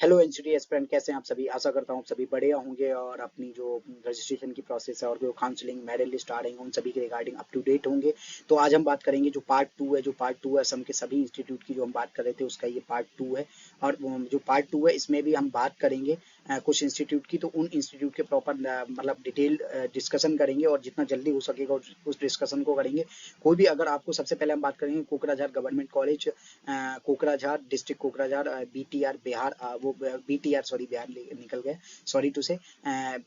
Hello NCT aspirant, कैसे हैं आप सभी। आशा करता हूँ आप सभी बढ़िया होंगे और अपनी जो रजिस्ट्रेशन की प्रोसेस है और जो काउंसलिंग मेरिट लिस्ट आ रही है उन सभी के रिगार्डिंग अप टू डेट होंगे। तो आज हम बात करेंगे जो पार्ट टू है असम के सभी इंस्टीट्यूट की, जो हम बात कर रहे थे उसका ये पार्ट टू है। और जो पार्ट टू है इसमें भी हम बात करेंगे कुछ इंस्टीट्यूट की, तो उन इंस्टीट्यूट के प्रॉपर मतलब डिटेल डिस्कशन करेंगे और जितना जल्दी हो सकेगा उस डिस्कशन को करेंगे। कोई भी अगर आपको, सबसे पहले हम बात करेंगे Kokrajhar government college, Kokrajhar district, Kokrajhar BTR Bihar, वो बीटीआर सॉरी बिहार निकल गए, सॉरी टू से,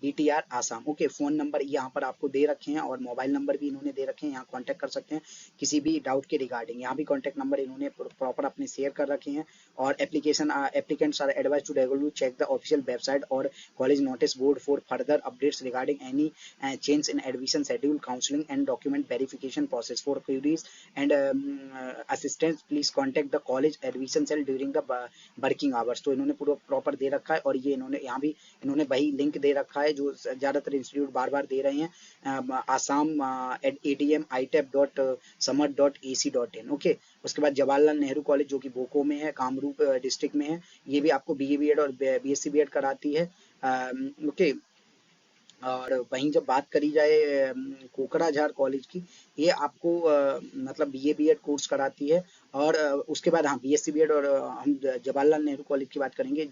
BTR Assam. Okay, phone number यहाँ पर आपको दे रखे हैं और मोबाइल नंबर भी इन्होंने दे रखे हैं, यहाँ कांटेक्ट कर सकते हैं किसी भी डाउट के रिगार्डिंग। यहाँ भी कांटेक्ट नंबर इन्होंने प्रॉपर अपने शेयर कर रखे हैं। और applicants are advise to regularly check the official website और college notice board for further updates regarding any change in admission schedule, counseling and document verification process. For queries and assistance, please contact the college admission cell during the working hours. तो इन्होंने पूरा proper दे रखा है और ये इन्होंने यहाँ भी इन्होंने वही लिंक दे रखा है जो ज़्यादातर इंस्टीट्यूट बार बार दे रहे हैं, आसाम ADM itep.samar.ac.in। ओके, उसके बाद जवाहरलाल नेहरू कॉलेज जो कि बोको में है, कामरूप डिस्ट्रिक्ट में है, ये भी आपको BA BEड और BSc BEड कराती है। ओके, और वहीं जब बात करी जाए कोकराझार कॉलेज की, ये आपको मतलब BA BEड कोर्स कराती है। और उसके बाद हाँ BSc BEड, और हम जवाहरलाल नेहरू कॉलेज की बात करेंगे,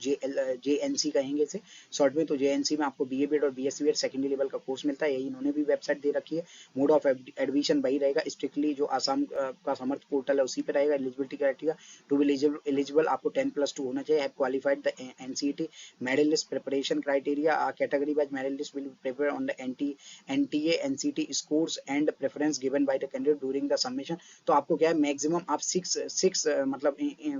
JNC कहेंगे इसे शॉर्ट में। तो JNC में आपको BA BEड और BSc BEड सेकेंडरी लेवल का कोर्स मिलता है, यही इन्होंने भी वेबसाइट दे रखी है। मोड ऑफ एडमिशन वही रहेगा, स्ट्रिक्टली जो आसाम का समर्थ पोर्टल है उसी पे रहेगा। Eligibility criteria, to be eligible आपको 10+2 होना चाहिए, have qualified the NCET merit list preparation criteria, category wise merit list will prepare on the NTA NCT scores and preference given by the candidate during the submission। तो आपको क्या है, maximum आप six मतलब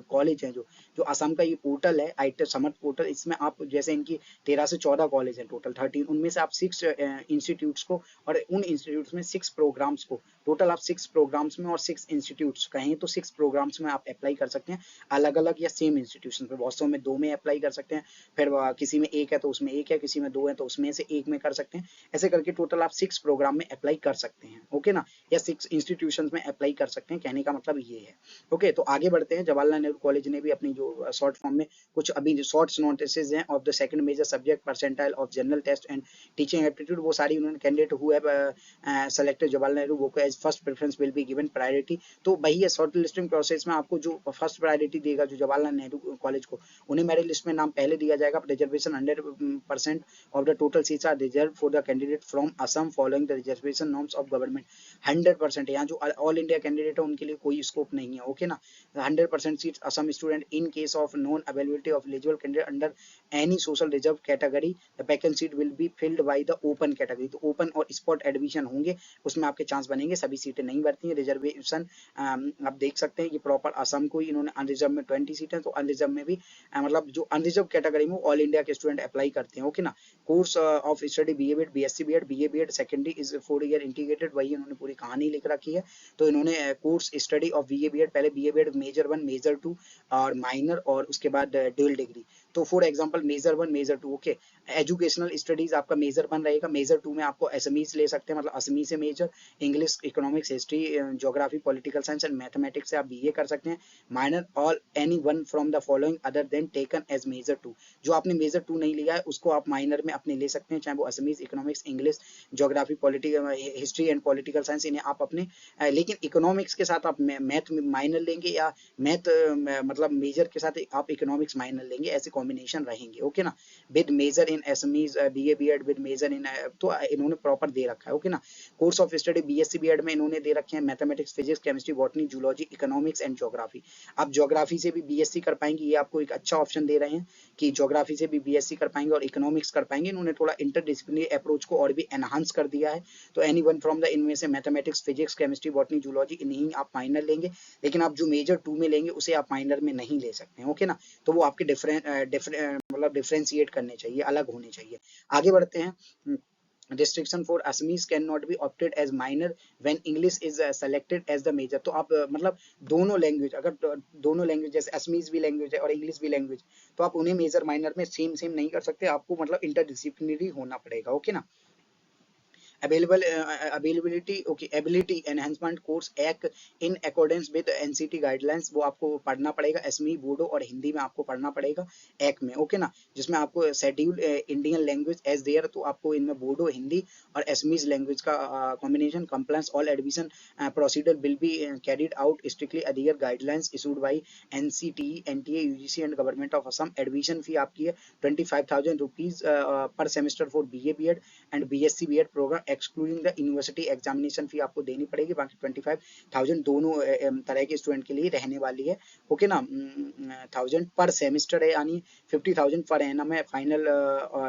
college हैं जो जो असम का ये पोर्टल है, आईटी समर्थ पोर्टल, इसमें आप जैसे इनकी 13 से 14 कॉलेज हैं टोटल 13, उनमें से आप 6 इंस्टीट्यूट्स को, और उन इंस्टीट्यूट्स में 6 प्रोग्राम्स को, टोटल आप 6 प्रोग्राम्स में और 6 इंस्टीट्यूट्स कहें तो 6 प्रोग्राम्स में आप अप्लाई कर सकते हैं, अलग अलग या सेम इंस्टीट्यूशन पे। बहुत सौ में 2 में अप्लाई कर सकते हैं, फिर किसी में 1 है तो उसमें 1 है, किसी में 2 है तो उसमें से 1 में कर सकते हैं। ऐसे करके टोटल आप 6 प्रोग्राम में अप्लाई कर सकते हैं, ओके ना, या 6 इंस्टीट्यूशंस में अप्लाई कर सकते हैं, कहने का मतलब ये है। ओके, तो आगे बढ़ते हैं। जवाहरलाल नेहरू कॉलेज ने भी अपनी जो शॉर्ट फॉर्म में कुछ अभी शॉर्ट्स नोटिसेज हैं of the second major subject percentile of general test and teaching aptitude, वो सारी उन्होंने candidate who have selected Jawaharlal Nehru वो को as first preference will be given priority. तो वही है, शॉर्ट लिस्टिंग प्रोसेस में आपको जो फर्स्ट प्रायोरिटी देगा जो जवाहरलाल नेहरू कॉलेज को, उन्हें मेरिट लिस्ट में नाम पहले दिया जाएगा। Reservation 100% of the total seats are reserved for the candidate from Assam following the reservation norms of government। 100% यहाँ जो ऑल इंडिया कैंडिडेट है उनके लिए कोई स्कोप नहीं है, ओके ना। 100% seats Assam student in case of non availability of eligible candidate under any social reserve category, the vacant seat will be filled by the open category. तो ओपन और spot admission होंगे, उसमें आपके चांस बनेंगे, सभी सीटें नहीं भरती हैं। रिजर्वेशन आप देख सकते हैं कि प्रॉपर असम को ही इन्होंने अनरिजर्व में 20 सीटें, तो अनरिजर्व में भी मतलब जो अनरिजर्व कैटेगरी में ऑल इंडिया के स्टूडेंट अप्लाई करते हैं, ओके ना। Course of study BA BEd BSc BEd BA BEd secondary is 4 year integrated, वही इन्होंने पूरी कहानी लिख रखी है। तो इन्होंने course study of BA BEd, पहले BA BEd मेजर 1 मेजर 2 और माइनर, और उसके बाद ड्यूल डिग्री। तो for example major 1 major 2, okay, educational studies आपका मेजर 1 रहेगा। मेजर 2 में आपको असमीज ले सकते हैं, मतलब असमी से major, English, economics, history, geography, political science and mathematics से आप BA कर सकते हैं। Minor all any one from the following other than taken as major 2, जो आपने मेजर 2 नहीं लिया है उसको आप माइनर में अपने ले सकते हैं, चाहे वो Assamese, economics, English, geography, political, history and political science, इन्हें आप अपने लेकिन इकोनॉमिक्स के साथ आप मैथ माइनर लेंगे, या मैथ मतलब मेजर के साथ आप इकोनॉमिक्स माइनर लेंगे, ऐसे कॉम्बिनेशन रहेंगे, ओके ना। With major in Assamese BA BEd with major in, तो इन्होंने प्रॉपर दे रखा है, ओके ना। Course of study BSc BEd में इन्होंने दे रखे हैं mathematics, physics, chemistry, botany, zoology, economics and geography. आप ज्योग्राफी से भी BSc कर पाएंगे, ये आपको एक अच्छा ऑप्शन दे रहे हैं कि ज्योग्राफी से भी BSc कर पाएंगे और इकोनॉमिक्स कर पाएंगे। इन्होंने थोड़ा इंटरडिसिप्लिनरी अप्रोच को और भी एनहांस कर दिया है। तो एनी वन फ्रॉम द इनमें से mathematics, physics, chemistry, botany, zoology, इन्हीं आप माइनर लेंगे, लेकिन आप जो मेजर 2 में लेंगे उसे आप माइनर में नहीं ले सकते हैं, ओके ना। तो वो आपके मतलब डिफरेंशिएट करने चाहिए, अलग होने चाहिए। आगे बढ़ते हैं। restriction for Assamese cannot be opted as minor when English is selected as the major। तो आप मतलब दोनों लैंग्वेज, अगर दोनों लैंग्वेज जैसे असमीज भी लैंग्वेज है और इंग्लिश भी लैंग्वेज, तो आप उन्हें मेजर माइनर में सेम नहीं कर सकते, आपको मतलब इंटरडिसिप्लिनरी होना पड़ेगा, ओके ना। Availability okay ability enhancement course एक in accordance with NCT guidelines, वो आपको पढ़ना पड़ेगा। एसमी, बोडो और हिंदी में आपको पढ़ना पड़ेगा एक में, ओके ना, जिसमें आपको schedule Indian language as there, तो आपको इनमें बोडो, हिंदी और एसमीज लैंग्वेज का combination. Compliance all admission procedure will be carried out strictly adhere guidelines issued by NCT, NTA, UGC and government of Assam. Admission fee आपकी है 25,000 rupees per semester for BA BEd and BSc BEd programme excluding the university examination fee आपको देनी पड़ेगी। बाकी 25,000 दोनों तरह के student के लिए रहने वाली है, ओके ना। 1000 पर सेमेस्टर है, यानी 50,000 पर एनम है। फाइनल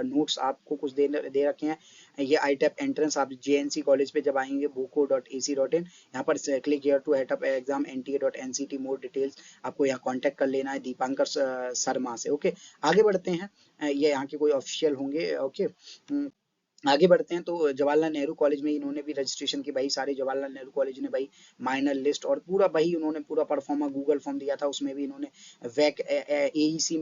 नोट्स आपको कुछ दे रखे हैं। ये आईटेप एंट्रेंस आप जेएनसी कॉलेज पे जब आएंगे boco.ac.in, यहाँ पर click here to hate up exam nta.nct, more details आपको यहाँ कांटेक्ट कर लेना है दीपांकर शर्मा से, ओके। आगे बढ़ते हैं, ये यहाँ के कोई ऑफिशियल होंगे, ओके। आगे बढ़ते हैं तो जवाहरलाल नेहरू कॉलेज में इन्होंने भी रजिस्ट्रेशन की। भाई सारे जवाहरलाल नेहरू कॉलेज ने भाई माइनर लिस्ट और पूरा भाई उन्होंने पूरा परफॉर्मा गूगल फॉर्म दिया था, उसमें भी इन्होंने वैक एईसी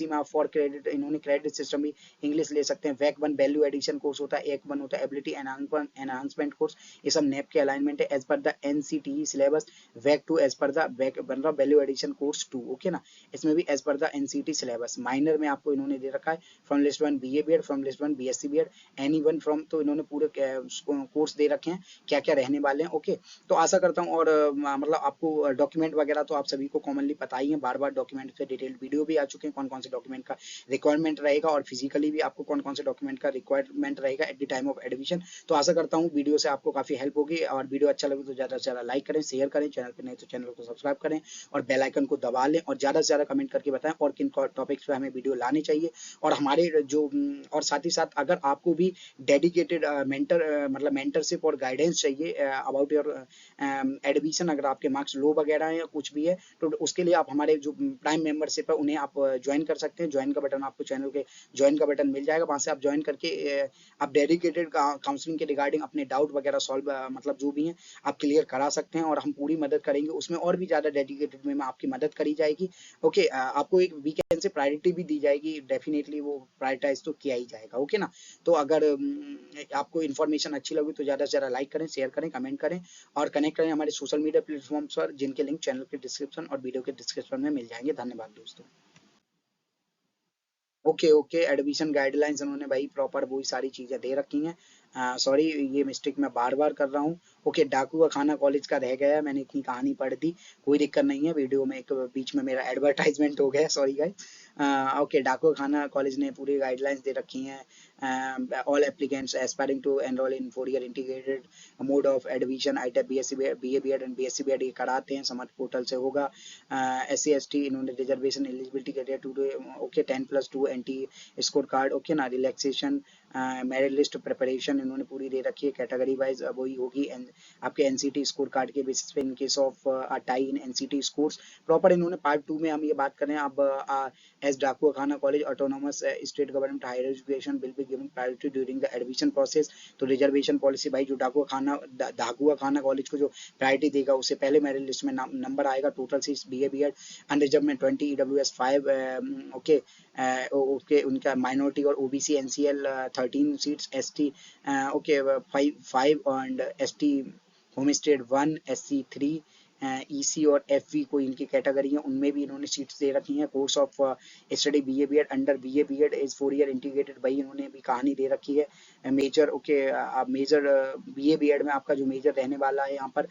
में आप फॉर क्रेडिट, इन्होंने क्रेडिट सिस्टम भी इंग्लिश ले सकते हैं। वैक 1 वैल्यू एडिशन कोर्स होता है, एक 1 होता है एबिलिटी एनहांसमेंट कोर्स, ये सब नेप के अलाइनमेंट है as per the NCT syllabus. VAC 2 as per the VAC बन रहा वैल्यू एडिशन कोर्स 2, ओके ना, इसमें भी as per the NCT syllabus. Minor में आपको इन्होंने दे रखा है from list 1 BA BEd, from list 1 BSc BEd, any one from, तो इन्होंने पूरे कोर्स दे रखे हैं क्या क्या रहने वाले हैं, ओके। तो आशा करता हूँ, और मतलब आपको डॉक्यूमेंट वगैरह तो आप सभी को कॉमनली पता ही है, बार बार डॉक्यूमेंट से डिटेल्ड वीडियो भी आ चुके हैं, कौन कौन से डॉक्यूमेंट का रिक्वायरमेंट रहेगा और फिजिकली भी आपको कौन कौन से डॉक्यूमेंट का रिक्वायरमेंट रहेगा at the time of admission. तो आशा करता हूँ वीडियो से आपको काफी हेल्प होगी, और वीडियो अच्छा लगे तो ज्यादा से ज्यादा लाइक करें, शेयर करें, चैनल पर नहीं तो चैनल को सब्सक्राइब करें और बेल आइकन को दबा लें, और ज्यादा से ज्यादा कमेंट करके बताएं और किन टॉपिक्स पे हमें वीडियो लानी चाहिए। और हमारे जो और साथ ही साथ अगर आपको भी डेडिकेटेड मेंटर मतलब मेंटरशिप और गाइडेंस चाहिए अबाउट योर एडमिशन, अगर आपके मार्क्स लो वगैरह है या कुछ भी है, तो उसके लिए आप हमारे जो प्राइम मेंबरशिप है उन्हें आप ज्वाइन कर सकते हैं। ज्वाइन का बटन आपको चैनल के ज्वाइन का बटन मिल जाएगा, वहां से आप ज्वाइन करके आप डेडिकेटेड काउंसलिंग के रिगार्डिंग अपने डाउट वगैरह सॉल्व मतलब जो भी है आप क्लियर करा सकते हैं, और हम पूरी मदद करेंगे उसमें, और भी ज्यादा डेडिकेटेड में आपकी मदद करी जाएगी, ओके। आपको एक वीकेंड से प्रायोरिटी भी दी जाएगी, डेफिनेटली वो प्रायोरिटाइज तो किया ही जाएगा, ओके ना। तो अगर आपको इन्फॉर्मेशन अच्छी लगी तो ज्यादा से ज्यादा लाइक करें, शेयर करें, कमेंट करें और कनेक्ट करें हमारे सोशल मीडिया प्लेटफॉर्म्स पर, जिनके लिंक चैनल के डिस्क्रिप्शन और वीडियो के डिस्क्रिप्शन में मिल जाएंगे। धन्यवाद दोस्तों। ओके ओके, एडमिशन गाइडलाइंस उन्होंने भाई प्रॉपर वही सारी चीजें दे रखी हैं। सॉरी, ये मिस्टेक मैं बार बार कर रहा हूँ। ओके, डाकू का खाना कॉलेज का रह गया, मैंने इतनी कहानी पढ़ दी, कोई दिक्कत नहीं है, वीडियो में एक बीच में मेरा एडवर्टाइजमेंट हो गया, सॉरी गाइस। ओके, डाकू का खाना कॉलेज ने पूरी गाइडलाइंस दे रखी हैं। All applicants aspiring to enrol in 4 year integrated mode of admission ITEP BSc BA BEd and BSc BEd ये कराते हैं, समर्थ पोर्टल से होगा। SC ST इन्होंने reservation eligibility criteria to okay 10+2 anti score card, okay ना, रिलैक्सेशन मेरिट लिस्ट प्रिपरेशन इन्होंने पूरी दे रखी है, कैटेगरी वाइज वही होगी आपके एनसीटी स्कोर कार्ड के बेसिस पे in case of tie in NCT scores. Proper इन्होंने पार्ट 2 में हम ये बात कर रहे हैं अब as Dhakuakhana college autonomous state government higher education will be given priority during the admission process. तो रिजर्वेशन पॉलिसी भाई जो डाकुआ खाना कॉलेज को जो प्रायोरिटी देगा उससे पहले मेरिट लिस्ट में नंबर आएगा। Total seats BA BEd unreserve में 20, EWS 5, ओके ओके, उनका माइनॉरिटी और OBC NCL 13 seats, ST okay 5 and ST home state 1, SC 3, EC और FV को इनकी कैटेगरी है उनमें भी इन्होंने सीट्स दे रखी हैं। Course of study BA BEd under BA BEd is 4 year integrated, भाई इन्होंने भी कहानी दे रखी है। Major okay, major BA BEd में आपका जो मेजर रहने वाला है यहाँ पर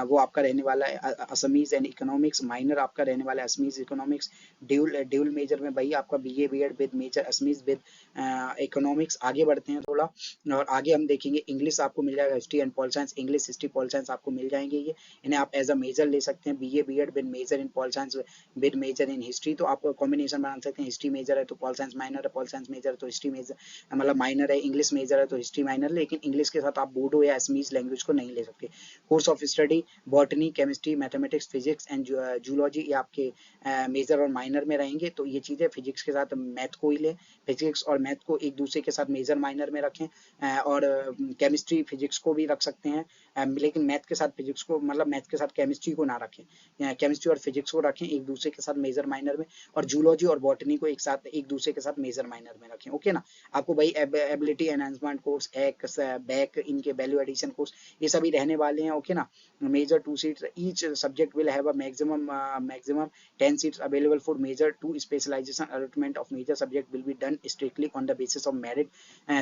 वो आपका रहने वाला है असमीज एंड इकोनॉमिक्स। माइनर आपका रहने वाला है असमीज इकोनॉमिक्स। ड्यूल मेजर में भाई आपका BA BEd with major Assamese with economics. आगे बढ़ते हैं थोड़ा, और आगे हम देखेंगे इंग्लिश आपको मिल जाएगा, history and pol science, English history pol science आपको मिल जाएंगे। ये इन्हें आप एज अ मेजर ले सकते हैं, BA BEd with major in pol science with major in history. तो आप कॉम्बिनेशन बना सकते हैं, हिस्ट्री मेजर है तो पॉल साइंस माइनर है, पॉल साइंस मेजर है तो हिस्ट्री मेजर मतलब माइनर है, इंग्लिश मेजर है तो हिस्ट्री माइनर, लेकिन इंग्लिश के साथ आप बोडो या असमीज लैंग्वेज को नहीं ले सकते। Course of study botany, chemistry, mathematics, physics and zoology ये आपके मेजर और माइनर में रहेंगे। तो ये चीजें फिजिक्स के साथ मैथ को ही ले, फिजिक्स और मैथ को एक दूसरे के साथ मेजर माइनर में रखें, और केमिस्ट्री फिजिक्स को भी रख सकते हैं, लेकिन मैथ के साथ फिजिक्स को मतलब मैथ के साथ केमिस्ट्री केमिस्ट्री को ना रखें, केमिस्ट्री और फिजिक्स को रखें एक दूसरे के साथ मेजर माइनर में, और जूलॉजी और बॉटनी को एक दूसरे के साथ मेजर माइनर में रखें। ओके ना, आपको भाई ability enhancement course, x back, इनके वैल्यू एडिशन कोर्स, ये सभी रहने वाले हैं। ओके ना, major 2 seats each subject will have a maximum 10 seats available for major 2 specialization. Allotment of major subject will be done strictly on the basis of merit,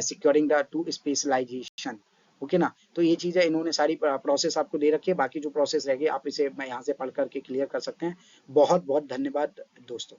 securing the 2 specialization. Okay ना, तो ये चीजें इन्होंने सारी process आपको दे रखी है, बाकी जो प्रोसेस रह गई आप इसे मैं यहाँ से पढ़ करके क्लियर कर सकते हैं। बहुत बहुत धन्यवाद दोस्तों।